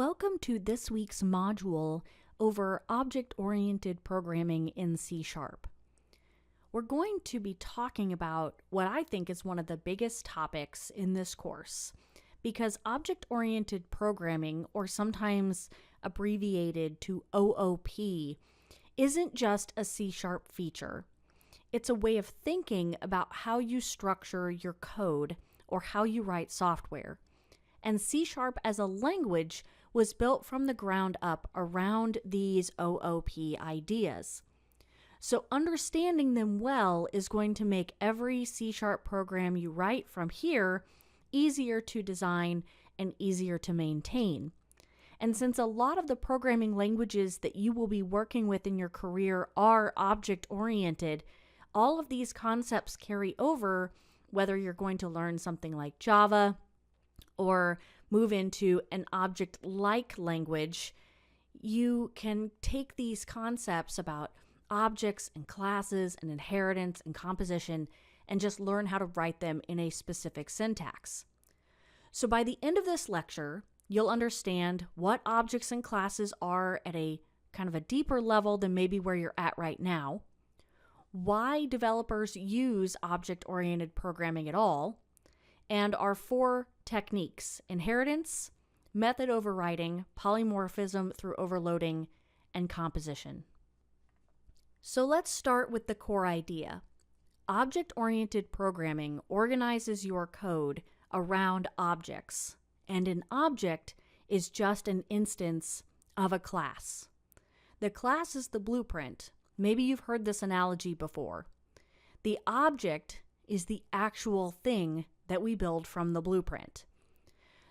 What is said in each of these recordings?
Welcome to this week's module over object-oriented programming in C#. We're going to be talking about what I think is one of the biggest topics in this course, because object-oriented programming, or sometimes abbreviated to OOP, isn't just a C# feature. It's a way of thinking about how you structure your code or how you write software. And C# as a language was built from the ground up around these OOP ideas. So understanding them well is going to make every C# program you write from here easier to design and easier to maintain. And since a lot of the programming languages that you will be working with in your career are object-oriented, all of these concepts carry over whether you're going to learn something like Java or move into an object-like language. You can take these concepts about objects and classes and inheritance and composition and just learn how to write them in a specific syntax. So by the end of this lecture, you'll understand what objects and classes are at a kind of a deeper level than maybe where you're at right now, why developers use object-oriented programming at all, and our four techniques: inheritance, method overriding, polymorphism through overloading, and composition. So let's start with the core idea. Object-oriented programming organizes your code around objects, and an object is just an instance of a class. The class is the blueprint. Maybe you've heard this analogy before. The object is the actual thing that we build from the blueprint.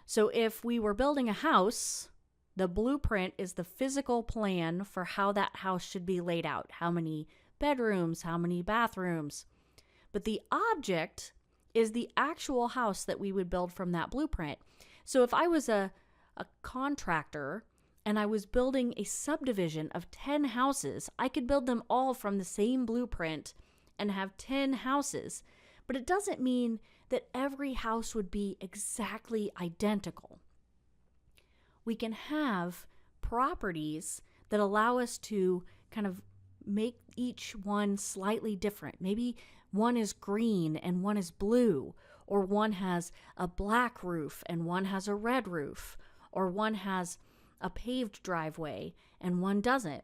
So if we were building a house, the blueprint is the physical plan for how that house should be laid out. How many bedrooms, how many bathrooms. But the object is the actual house that we would build from that blueprint. So if I was a contractor and I was building a subdivision of 10 houses, I could build them all from the same blueprint and have 10 houses. But it doesn't mean that every house would be exactly identical. We can have properties that allow us to kind of make each one slightly different. Maybe one is green and one is blue, or one has a black roof and one has a red roof, or one has a paved driveway and one doesn't.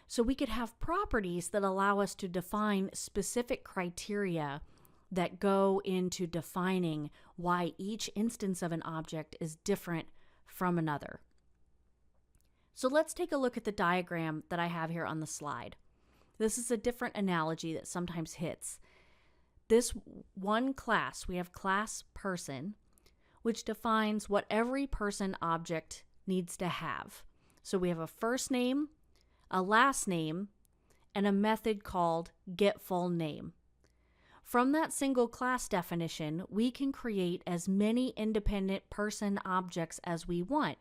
So we could have properties that allow us to define specific criteria that go into defining why each instance of an object is different from another. So let's take a look at the diagram that I have here on the slide. This is a different analogy that sometimes hits. This one class, we have class person, which defines what every person object needs to have. So we have a first name, a last name, and a method called getFullName. From that single class definition, we can create as many independent person objects as we want.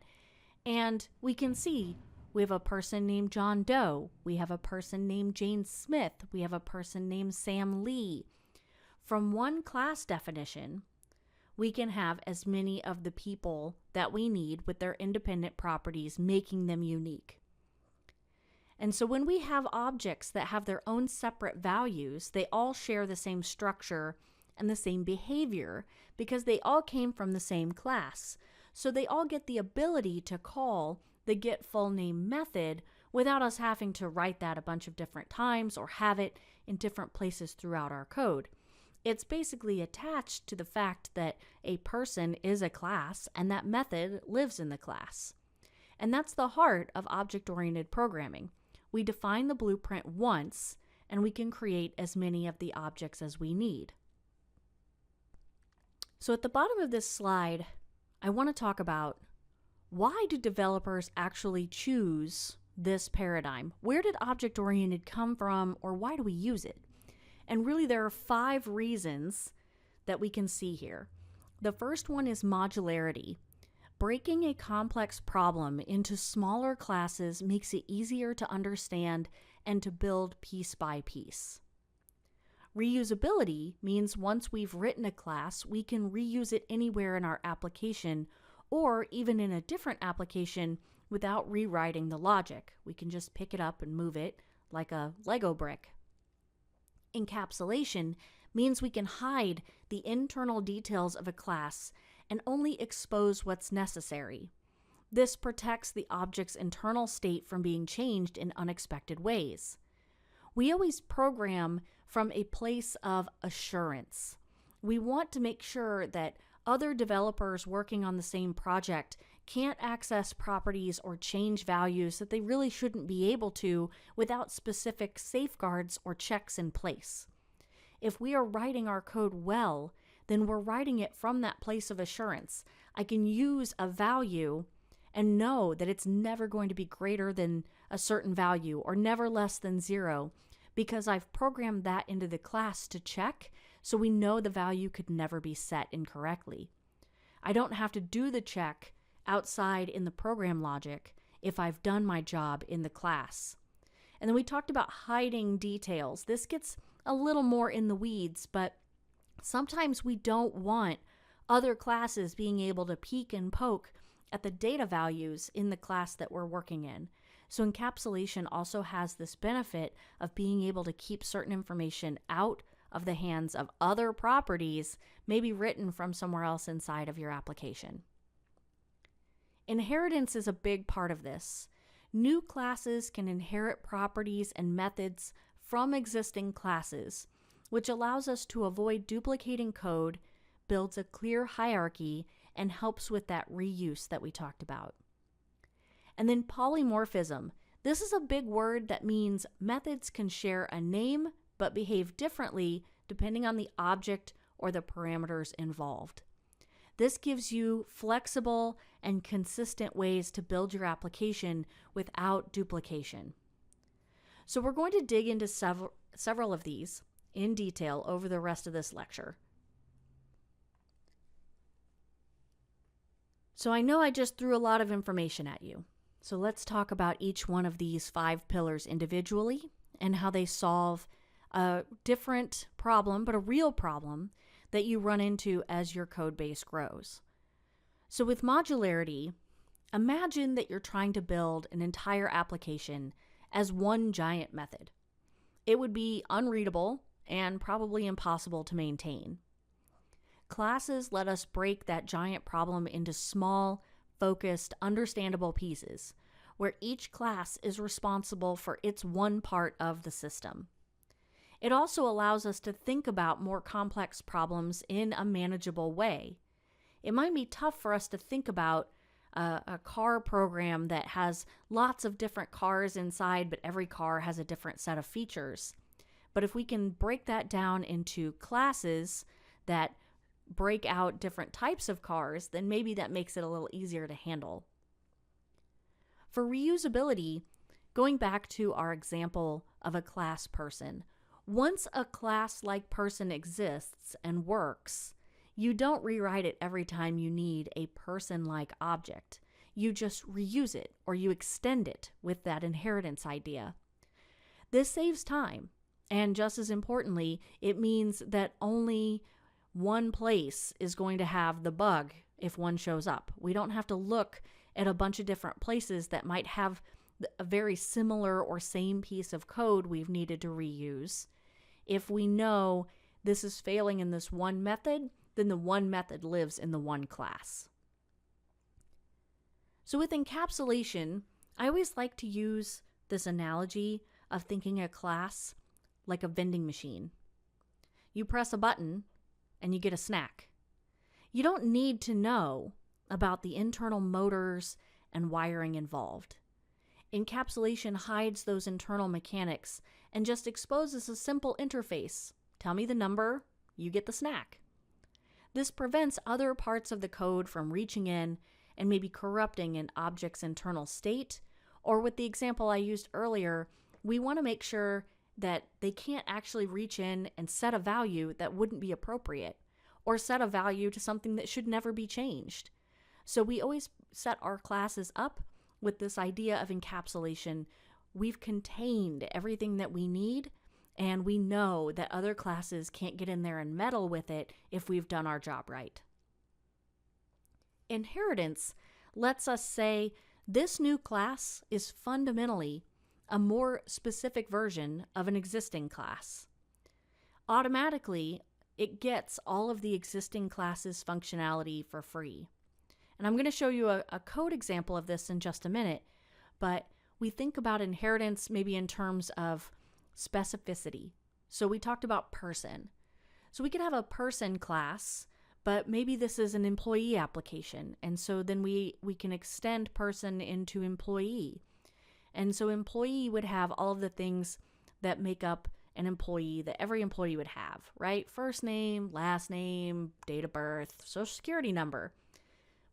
And we can see we have a person named John Doe, we have a person named Jane Smith, we have a person named Sam Lee. From one class definition, we can have as many of the people that we need with their independent properties, making them unique. And so when we have objects that have their own separate values, they all share the same structure and the same behavior because they all came from the same class. So they all get the ability to call the getFullName method without us having to write that a bunch of different times or have it in different places throughout our code. It's basically attached to the fact that a person is a class and that method lives in the class. And that's the heart of object-oriented programming. We define the blueprint once, and we can create as many of the objects as we need. So at the bottom of this slide, I want to talk about why do developers actually choose this paradigm? Where did object-oriented come from, or why do we use it? And really there are 5 reasons that we can see here. The first one is modularity. Breaking a complex problem into smaller classes makes it easier to understand and to build piece by piece. Reusability means once we've written a class, we can reuse it anywhere in our application or even in a different application without rewriting the logic. We can just pick it up and move it like a Lego brick. Encapsulation means we can hide the internal details of a class and only expose what's necessary. This protects the object's internal state from being changed in unexpected ways. We always program from a place of assurance. We want to make sure that other developers working on the same project can't access properties or change values that they really shouldn't be able to without specific safeguards or checks in place. If we are writing our code well, then we're writing it from that place of assurance. I can use a value and know that it's never going to be greater than a certain value or never less than 0 because I've programmed that into the class to check, so we know the value could never be set incorrectly. I don't have to do the check outside in the program logic if I've done my job in the class. And then we talked about hiding details. This gets a little more in the weeds, but sometimes we don't want other classes being able to peek and poke at the data values in the class that we're working in. So encapsulation also has this benefit of being able to keep certain information out of the hands of other properties, maybe written from somewhere else inside of your application. Inheritance is a big part of this. New classes can inherit properties and methods from existing classes, which allows us to avoid duplicating code, builds a clear hierarchy, and helps with that reuse that we talked about. And then polymorphism. This is a big word that means methods can share a name but behave differently depending on the object or the parameters involved. This gives you flexible and consistent ways to build your application without duplication. So we're going to dig into several of these in detail over the rest of this lecture. So I know I just threw a lot of information at you. So let's talk about each one of these 5 pillars individually and how they solve a different problem, but a real problem that you run into as your code base grows. So with modularity, imagine that you're trying to build an entire application as one giant method. It would be unreadable and probably impossible to maintain. Classes let us break that giant problem into small, focused, understandable pieces, where each class is responsible for its one part of the system. It also allows us to think about more complex problems in a manageable way. It might be tough for us to think about a car program that has lots of different cars inside, but every car has a different set of features. But if we can break that down into classes that break out different types of cars, then maybe that makes it a little easier to handle. For reusability, going back to our example of a class person, once a class-like person exists and works, you don't rewrite it every time you need a person-like object. You just reuse it or you extend it with that inheritance idea. This saves time, and just as importantly, it means that only one place is going to have the bug if one shows up. We don't have to look at a bunch of different places that might have a very similar or same piece of code we've needed to reuse. If we know this is failing in this one method, then the one method lives in the one class. So with encapsulation, I always like to use this analogy of thinking a class like a vending machine. You press a button and you get a snack. You don't need to know about the internal motors and wiring involved. Encapsulation hides those internal mechanics and just exposes a simple interface. Tell me the number, you get the snack. This prevents other parts of the code from reaching in and maybe corrupting an object's internal state, or with the example I used earlier, we want to make sure that they can't actually reach in and set a value that wouldn't be appropriate, or set a value to something that should never be changed. So we always set our classes up with this idea of encapsulation. We've contained everything that we need, and we know that other classes can't get in there and meddle with it if we've done our job right. Inheritance lets us say This new class is fundamentally a more specific version of an existing class. Automatically, it gets all of the existing classes' functionality for free. And I'm going to show you a code example of this in just a minute, but we think about inheritance maybe in terms of specificity. So we talked about person. So we could have a person class, but maybe this is an employee application. And so then we can extend person into employee. And so employee would have all of the things that make up an employee that every employee would have, right? First name, last name, date of birth, social security number.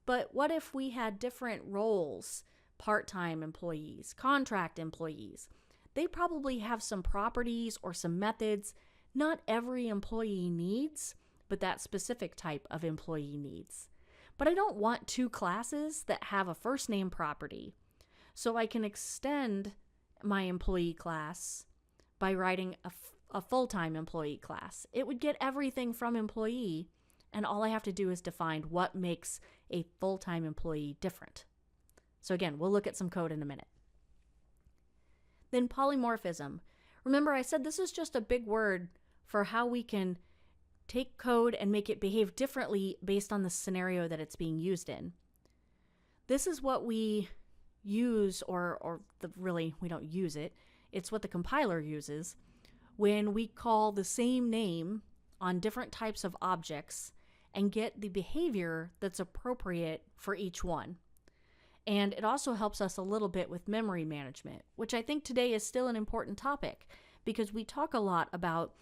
But what if we had different roles? Part-time employees, contract employees. They probably have some properties or some methods not every employee needs, but that specific type of employee needs. But I don't want two classes that have a first name property. So I can extend my employee class by writing a full-time employee class. It would get everything from employee, and all I have to do is define what makes a full-time employee different. So again, we'll look at some code in a minute. Then polymorphism. Remember, I said this is just a big word for how we can take code and make it behave differently based on the scenario that it's being used in. This is what we use, really, we don't use it. It's what the compiler uses when we call the same name on different types of objects and get the behavior that's appropriate for each one. And it also helps us a little bit with memory management, which I think today is still an important topic because we talk a lot about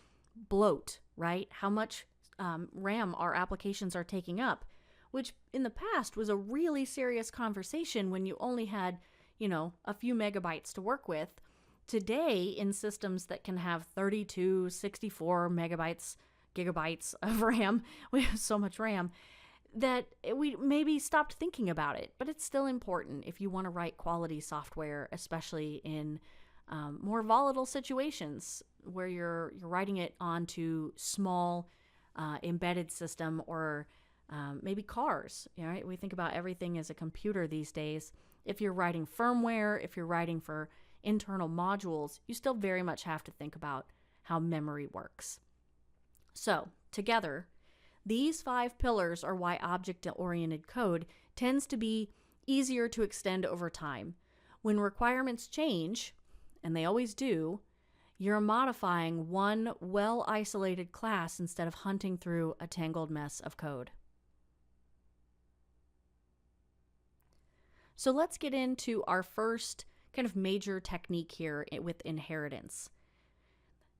bloat, right? How much RAM our applications are taking up, which in the past was a really serious conversation when you only had, a few megabytes to work with. Today, in systems that can have 32, 64 gigabytes of RAM, we have so much RAM, that we maybe stopped thinking about it, but it's still important if you want to write quality software, especially in more volatile situations where you're writing it onto small embedded system or maybe cars. Right? We think about everything as a computer these days. If you're writing firmware, if you're writing for internal modules, you still very much have to think about how memory works. So together, these 5 pillars are why object-oriented code tends to be easier to extend over time. When requirements change, and they always do, you're modifying one well-isolated class instead of hunting through a tangled mess of code. So let's get into our first kind of major technique here with inheritance.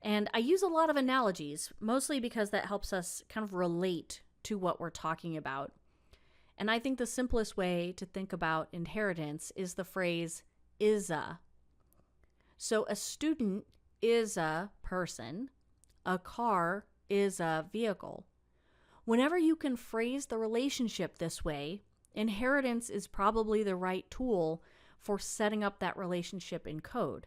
And I use a lot of analogies, mostly because that helps us kind of relate to what we're talking about. And I think the simplest way to think about inheritance is the phrase is a. So a student is a person, a car is a vehicle. Whenever you can phrase the relationship this way, inheritance is probably the right tool for setting up that relationship in code.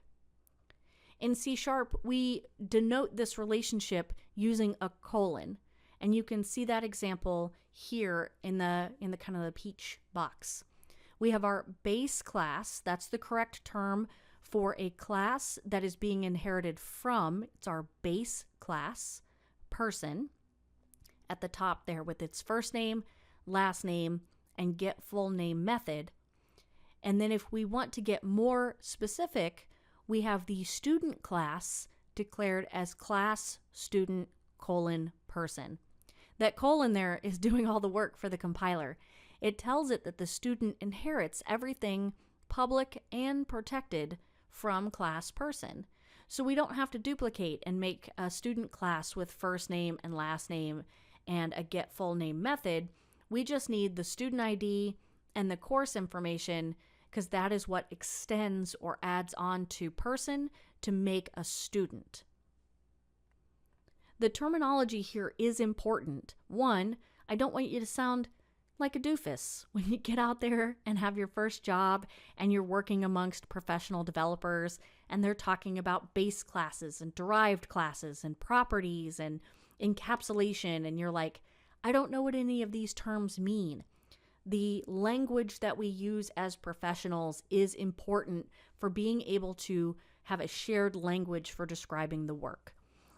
In C#, we denote this relationship using a colon, and you can see that example here in the kind of the peach box. We have our base class. That's the correct term for a class that is being inherited from. It's our base class, person, at the top there with its first name, last name, and get full name method. And then if we want to get more specific, we have the student class declared as class student : person. That colon there is doing all the work for the compiler. It tells it that the student inherits everything public and protected from class person. So we don't have to duplicate and make a student class with first name and last name and a get full name method. We just need the student ID and the course information, because that is what extends or adds on to person to make a student. The terminology here is important. One, I don't want you to sound like a doofus when you get out there and have your first job and you're working amongst professional developers and they're talking about base classes and derived classes and properties and encapsulation, and you're like, I don't know what any of these terms mean. the language that we use as professionals is important for being able to have a shared language for describing the work.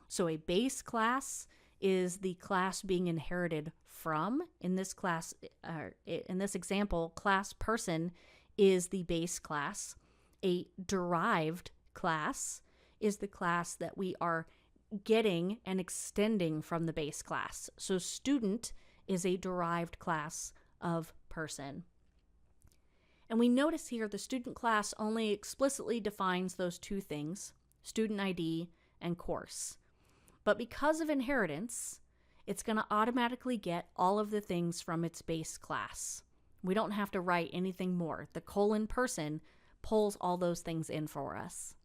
So a base class is the class being inherited from. In this example, class person is the base class. A derived class is the class that we are getting and extending from the base class. So student is a derived class of person. And we notice here the student class only explicitly defines those two things, student ID and course. But because of inheritance, it's going to automatically get all of the things from its base class. We don't have to write anything more. The colon person pulls all those things in for us.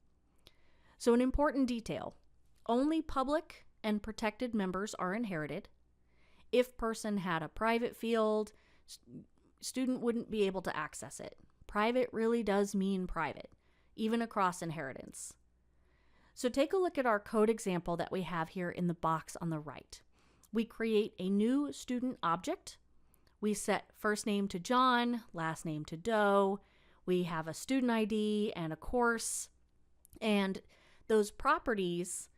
So an important detail, only public and protected members are inherited. If person had a private field, student wouldn't be able to access it. Private really does mean private, even across inheritance. So take a look at our code example that we have here in the box on the right. We create a new student object. We set first name to John, last name to Doe. We have a student ID and a course. And those properties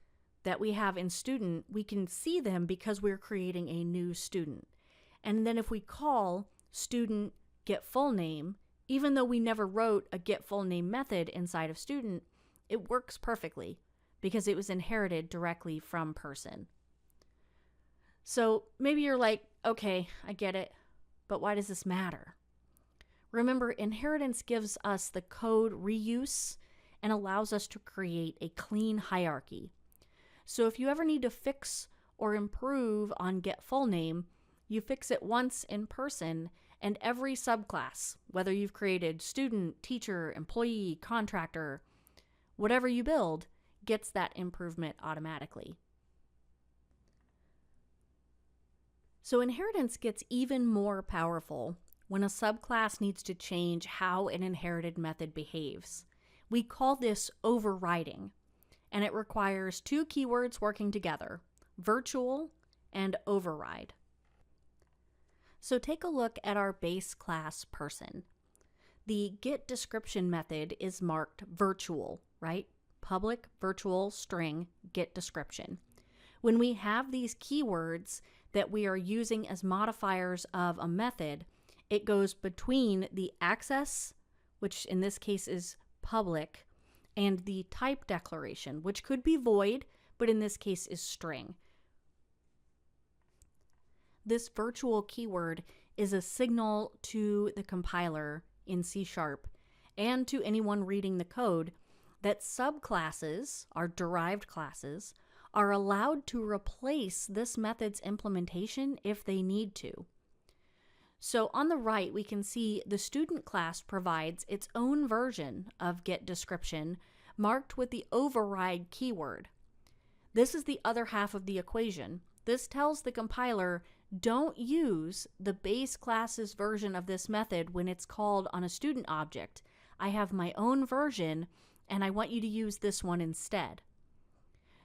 that we have in student, we can see them because we're creating a new student. And then if we call student get full name, even though we never wrote a get full name method inside of student, it works perfectly because it was inherited directly from person. So maybe you're like, okay, I get it, but why does this matter? Remember, inheritance gives us the code reuse and allows us to create a clean hierarchy. So if you ever need to fix or improve on get full name, you fix it once in person, and every subclass, whether you've created student, teacher, employee, contractor, whatever you build, gets that improvement automatically. So inheritance gets even more powerful when a subclass needs to change how an inherited method behaves. We call this overriding, and it requires two keywords working together, virtual and override. So take a look at our base class person. The getDescription method is marked virtual, right? Public virtual string getDescription. When we have these keywords that we are using as modifiers of a method, it goes between the access, which in this case is public, and the type declaration, which could be void, but in this case is string. This virtual keyword is a signal to the compiler in C# and to anyone reading the code that subclasses, our derived classes, are allowed to replace this method's implementation if they need to. So on the right, we can see the student class provides its own version of getDescription marked with the override keyword. This is the other half of the equation. This tells the compiler, don't use the base class's version of this method when it's called on a student object. I have my own version, and I want you to use this one instead.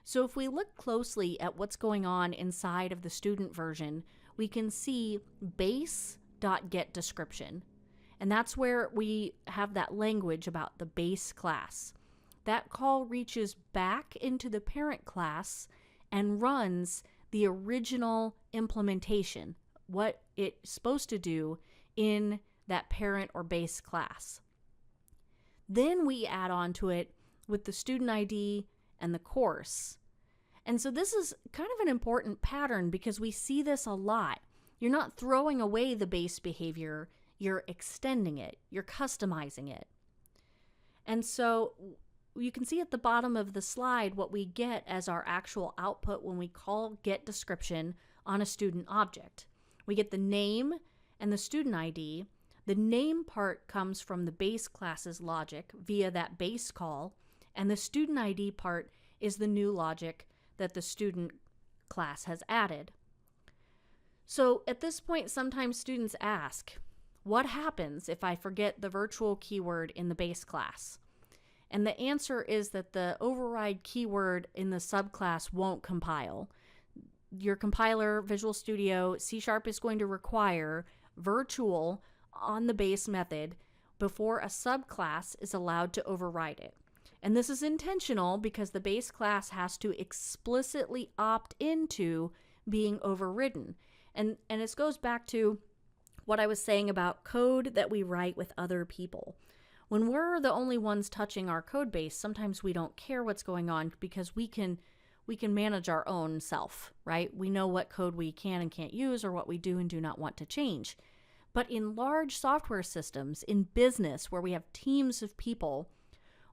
So if we look closely at what's going on inside of the student version, we can see base.getDescription. And that's where we have that language about the base class. That call reaches back into the parent class and runs the original implementation, what it's supposed to do in that parent or base class. Then we add on to it with the student ID and the course. And so this is kind of an important pattern because we see this a lot. You're not throwing away the base behavior, you're extending it, you're customizing it. And so you can see at the bottom of the slide what we get as our actual output when we call getDescription on a student object. We get the name and the student ID. The name part comes from the base class's logic via that base call, and the student ID part is the new logic that the student class has added. So at this point, sometimes students ask, what happens if I forget the virtual keyword in the base class? And the answer is that the override keyword in the subclass won't compile. Your compiler, Visual Studio, C# is going to require virtual on the base method before a subclass is allowed to override it. And this is intentional because the base class has to explicitly opt into being overridden. And this goes back to what I was saying about code that we write with other people. When we're the only ones touching our code base, sometimes we don't care what's going on because we can manage our own self, right? We know what code we can and can't use or what we do and do not want to change. But in large software systems, in business where we have teams of people,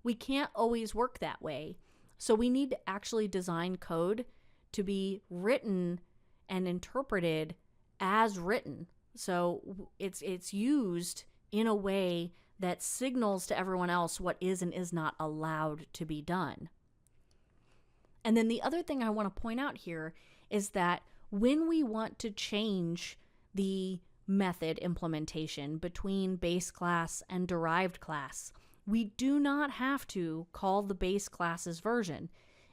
we can't always work that way. So we need to actually design code to be written and interpreted as written. So it's used in a way that signals to everyone else what is and is not allowed to be done. And then the other thing I want to point out here is that when we want to change the method implementation between base class and derived class, we do not have to call the base class's version.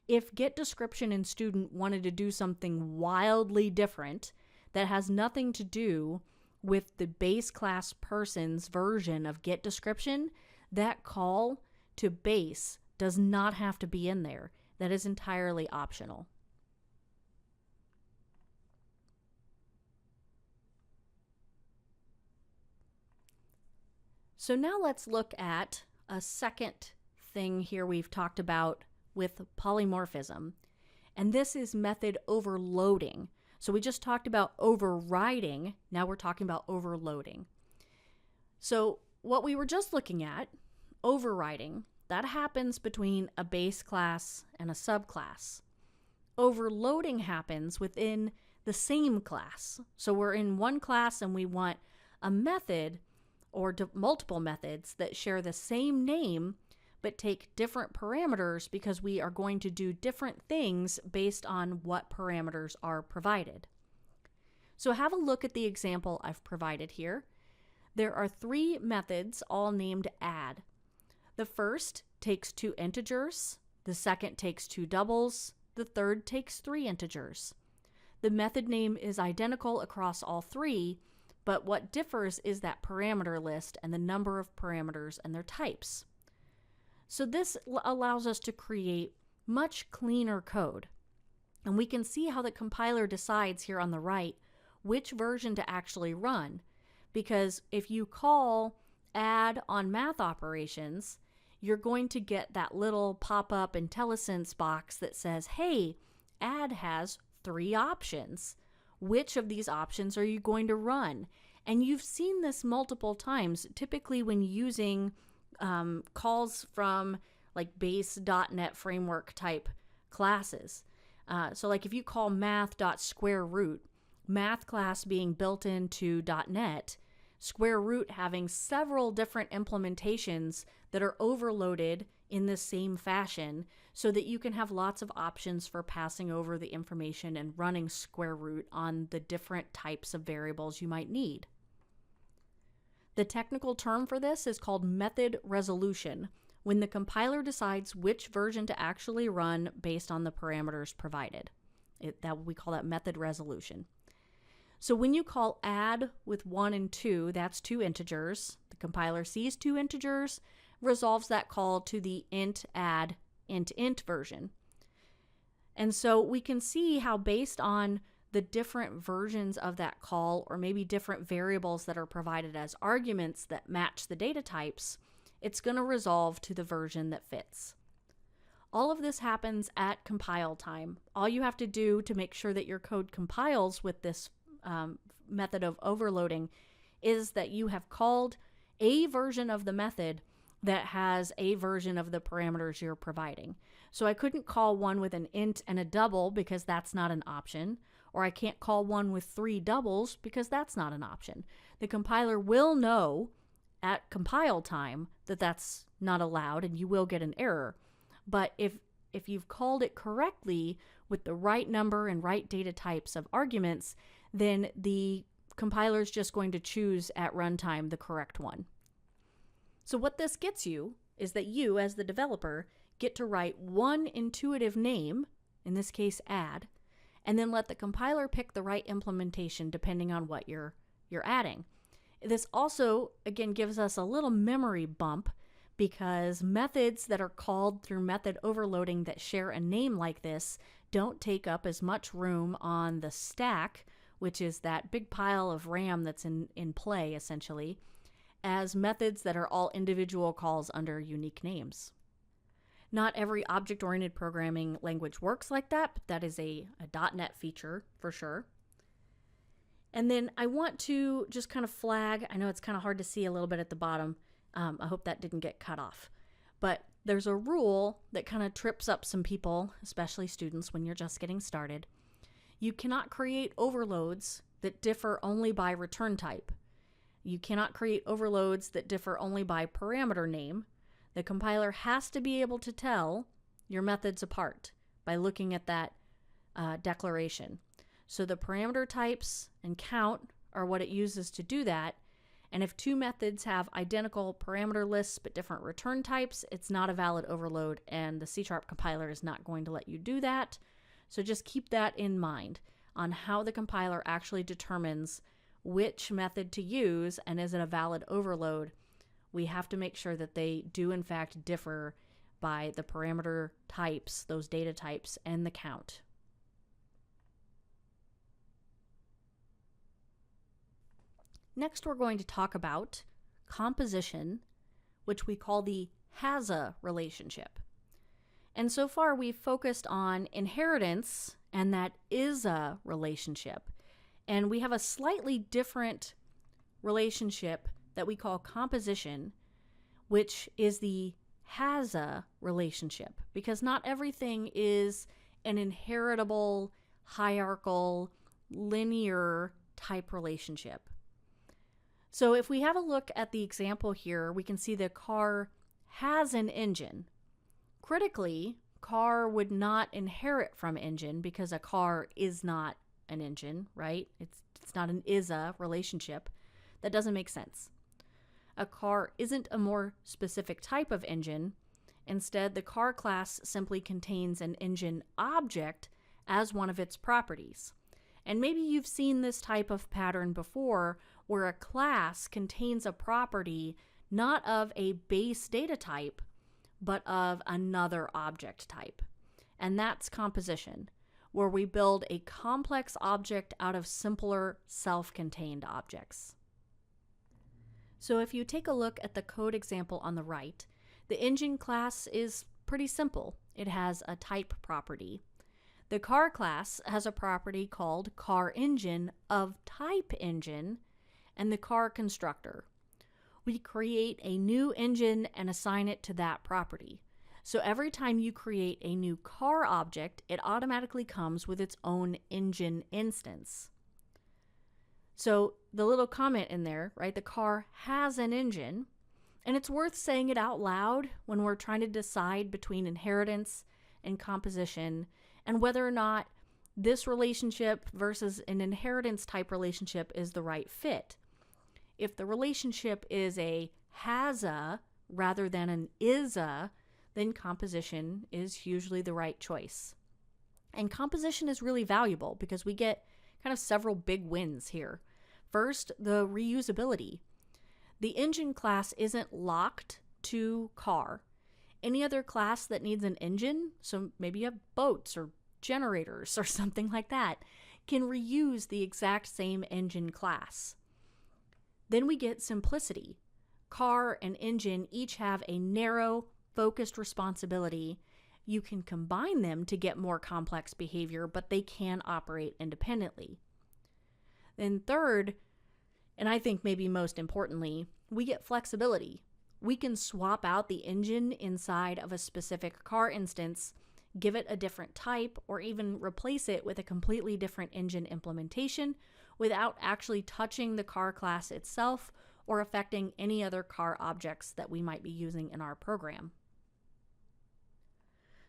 If getDescription and student wanted to do something wildly different that has nothing to do with the base class person's version of getDescription, that call to base does not have to be in there. That is entirely optional. So now let's look at a second thing here we've talked about with polymorphism, and this is method overloading. So we just talked about overriding, now we're talking about overloading. So what we were just looking at, overriding, that happens between a base class and a subclass. Overloading happens within the same class. So we're in one class and we want a method or multiple methods that share the same name but take different parameters because we are going to do different things based on what parameters are provided. So have a look at the example I've provided here. There are 3 methods all named add. The first takes 2 integers, the second takes 2 doubles, the third takes 3 integers. The method name is identical across all 3, but what differs is that parameter list and the number of parameters and their types. So this allows us to create much cleaner code. And we can see how the compiler decides here on the right which version to actually run. Because if you call add on math operations, you're going to get that little pop-up IntelliSense box that says, hey, add has 3 options. Which of these options are you going to run? And you've seen this multiple times, typically when using calls from like base.NET framework type classes. So like if you call math.squareRoot, math class being built into .NET, square root having several different implementations that are overloaded in the same fashion so that you can have lots of options for passing over the information and running square root on the different types of variables you might need. The technical term for this is called method resolution, when the compiler decides which version to actually run based on the parameters provided. We call that method resolution. So when you call add with 1 and 2, that's 2 integers. The compiler sees 2 integers, resolves that call to the int add int version. And so we can see how based on the different versions of that call, or maybe different variables that are provided as arguments that match the data types, it's going to resolve to the version that fits. All of this happens at compile time. All you have to do to make sure that your code compiles with this method of overloading is that you have called a version of the method that has a version of the parameters you're providing. So I couldn't call one with an int and a double because that's not an option, or I can't call one with 3 doubles because that's not an option. The compiler will know at compile time that that's not allowed and you will get an error. But if you've called it correctly with the right number and right data types of arguments, then the compiler is just going to choose at runtime the correct one. So what this gets you is that you, as the developer, get to write one intuitive name, in this case add, and then let the compiler pick the right implementation depending on what you're adding. This also, again, gives us a little memory bump because methods that are called through method overloading that share a name like this don't take up as much room on the stack, which is that big pile of RAM that's in play, essentially, as methods that are all individual calls under unique names. Not every object-oriented programming language works like that, but that is a .NET feature for sure. And then I want to just kind of flag, I know it's kind of hard to see a little bit at the bottom. I hope that didn't get cut off. But there's a rule that kind of trips up some people, especially students, when you're just getting started. You cannot create overloads that differ only by return type. You cannot create overloads that differ only by parameter name. The compiler has to be able to tell your methods apart by looking at that declaration. So the parameter types and count are what it uses to do that. And if two methods have identical parameter lists but different return types, it's not a valid overload, and the C# compiler is not going to let you do that. So just keep that in mind on how the compiler actually determines which method to use and is it a valid overload. We have to make sure that they do in fact differ by the parameter types, those data types, and the count. Next, we're going to talk about composition, which we call the has-a relationship. And so far, we've focused on inheritance and that is-a relationship. And we have a slightly different relationship that we call composition, which is the has-a relationship, because not everything is an inheritable, hierarchical, linear type relationship. So if we have a look at the example here, we can see the car has an engine. Critically, car would not inherit from engine because a car is not an engine, right? It's not an is-a relationship. That doesn't make sense. A car isn't a more specific type of engine. Instead, the car class simply contains an engine object as one of its properties. And maybe you've seen this type of pattern before, where a class contains a property not of a base data type, but of another object type. And that's composition, where we build a complex object out of simpler self-contained objects. So if you take a look at the code example on the right, the engine class is pretty simple. It has a type property. The car class has a property called car engine of type engine, and the car constructor. We create a new engine and assign it to that property. So every time you create a new car object, it automatically comes with its own engine instance. So the little comment in there, right? The car has an engine, and it's worth saying it out loud when we're trying to decide between inheritance and composition and whether or not this relationship versus an inheritance type relationship is the right fit. If the relationship is a has-a rather than an is-a, then composition is usually the right choice. And composition is really valuable because we get kind of several big wins here. First, the reusability. The engine class isn't locked to car. Any other class that needs an engine, so maybe you have boats or generators or something like that, can reuse the exact same engine class. Then we get simplicity. Car and engine each have a narrow, focused responsibility. You can combine them to get more complex behavior, but they can operate independently. Then third, and I think maybe most importantly, we get flexibility. We can swap out the engine inside of a specific car instance, give it a different type, or even replace it with a completely different engine implementation without actually touching the car class itself or affecting any other car objects that we might be using in our program.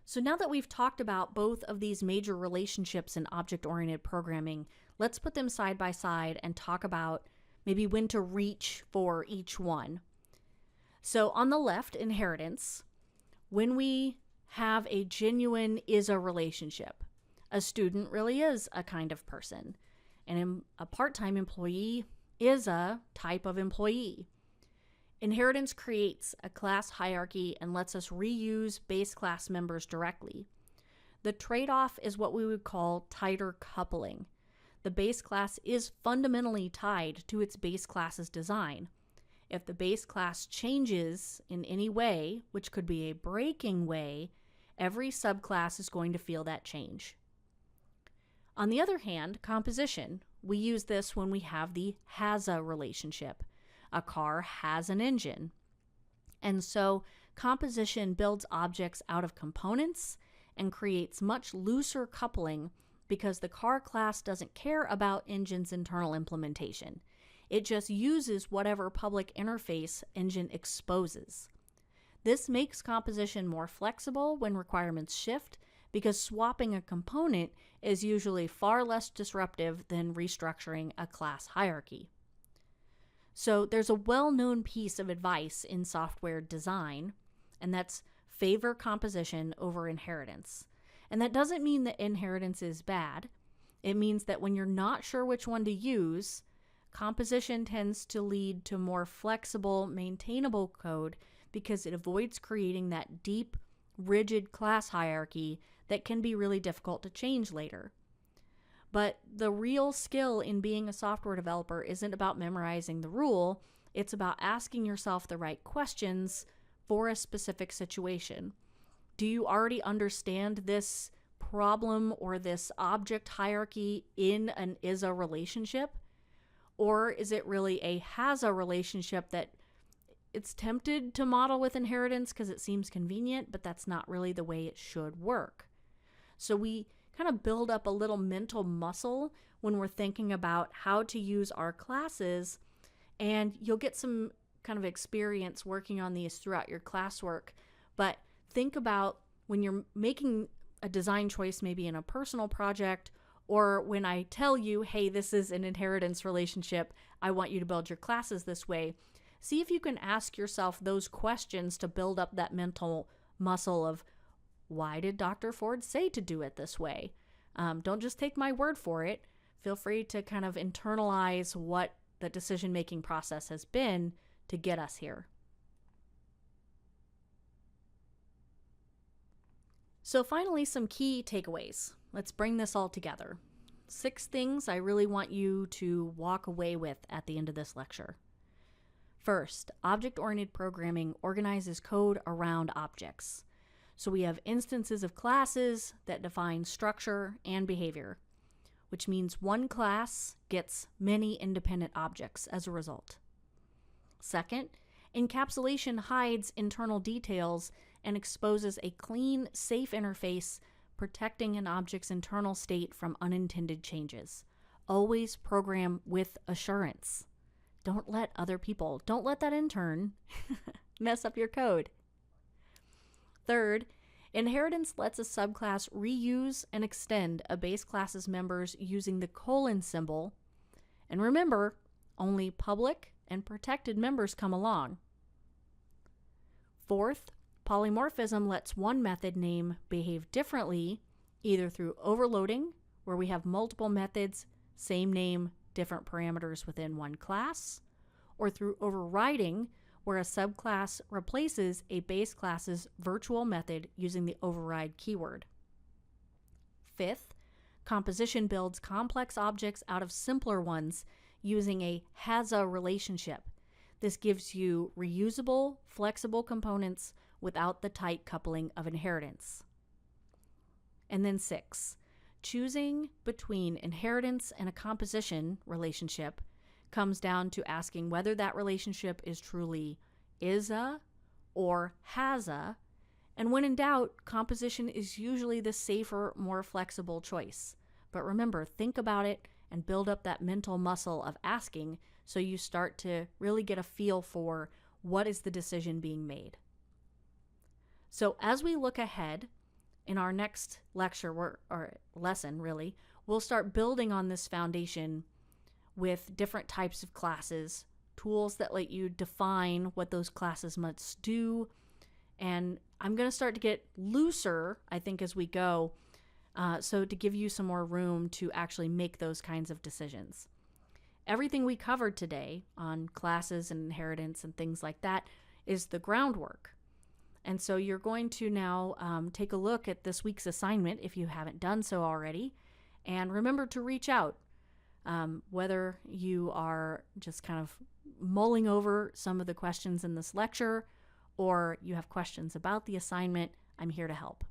So now that we've talked about both of these major relationships in object-oriented programming, let's put them side by side and talk about maybe when to reach for each one. So on the left, inheritance, when we have a genuine is-a relationship, a student really is a kind of person, and a part-time employee is a type of employee. Inheritance creates a class hierarchy and lets us reuse base class members directly. The trade-off is what we would call tighter coupling. The base class is fundamentally tied to its base class's design. If the base class changes in any way, which could be a breaking way, every subclass is going to feel that change. On the other hand, composition. We use this when we have the has-a relationship. A car has an engine. And so composition builds objects out of components and creates much looser coupling because the car class doesn't care about engine's internal implementation. It just uses whatever public interface engine exposes. This makes composition more flexible when requirements shift because swapping a component is usually far less disruptive than restructuring a class hierarchy. So there's a well-known piece of advice in software design, and that's favor composition over inheritance. And that doesn't mean that inheritance is bad. It means that when you're not sure which one to use, composition tends to lead to more flexible, maintainable code because it avoids creating that deep, rigid class hierarchy that can be really difficult to change later. But the real skill in being a software developer isn't about memorizing the rule, it's about asking yourself the right questions for a specific situation. Do you already understand this problem or this object hierarchy in an is-a relationship? Or is it really a has-a relationship that it's tempted to model with inheritance because it seems convenient, but that's not really the way it should work? So we kind of build up a little mental muscle when we're thinking about how to use our classes, and you'll get some kind of experience working on these throughout your classwork. But think about when you're making a design choice, maybe in a personal project, or when I tell you, hey, this is an inheritance relationship, I want you to build your classes this way. See if you can ask yourself those questions to build up that mental muscle of, why did Dr. Ford say to do it this way? Don't just take my word for it. Feel free to kind of internalize what the decision-making process has been to get us here. So finally, some key takeaways. Let's bring this all together. 6 things I really want you to walk away with at the end of this lecture. First, object-oriented programming organizes code around objects. So we have instances of classes that define structure and behavior, which means one class gets many independent objects as a result. Second, encapsulation hides internal details and exposes a clean, safe interface, protecting an object's internal state from unintended changes. Always program with assurance. Don't let that intern mess up your code. Third, inheritance lets a subclass reuse and extend a base class's members using the colon symbol. And remember, only public and protected members come along. Fourth, polymorphism lets one method name behave differently, either through overloading, where we have multiple methods, same name, different parameters within one class, or through overriding, where a subclass replaces a base class's virtual method using the override keyword. Fifth, composition builds complex objects out of simpler ones using a has-a relationship. This gives you reusable, flexible components without the tight coupling of inheritance. And then 6, choosing between inheritance and a composition relationship comes down to asking whether that relationship is truly is-a or has-a, and when in doubt, composition is usually the safer, more flexible choice. But remember, think about it and build up that mental muscle of asking so you start to really get a feel for what is the decision being made. So as we look ahead in our next lecture or lesson, really, we'll start building on this foundation with different types of classes, tools that let you define what those classes must do. And I'm going to start to get looser, I think, as we go, so to give you some more room to actually make those kinds of decisions. Everything we covered today on classes and inheritance and things like that is the groundwork. And so you're going to now take a look at this week's assignment if you haven't done so already. And remember to reach out, whether you are just kind of mulling over some of the questions in this lecture or you have questions about the assignment. I'm here to help.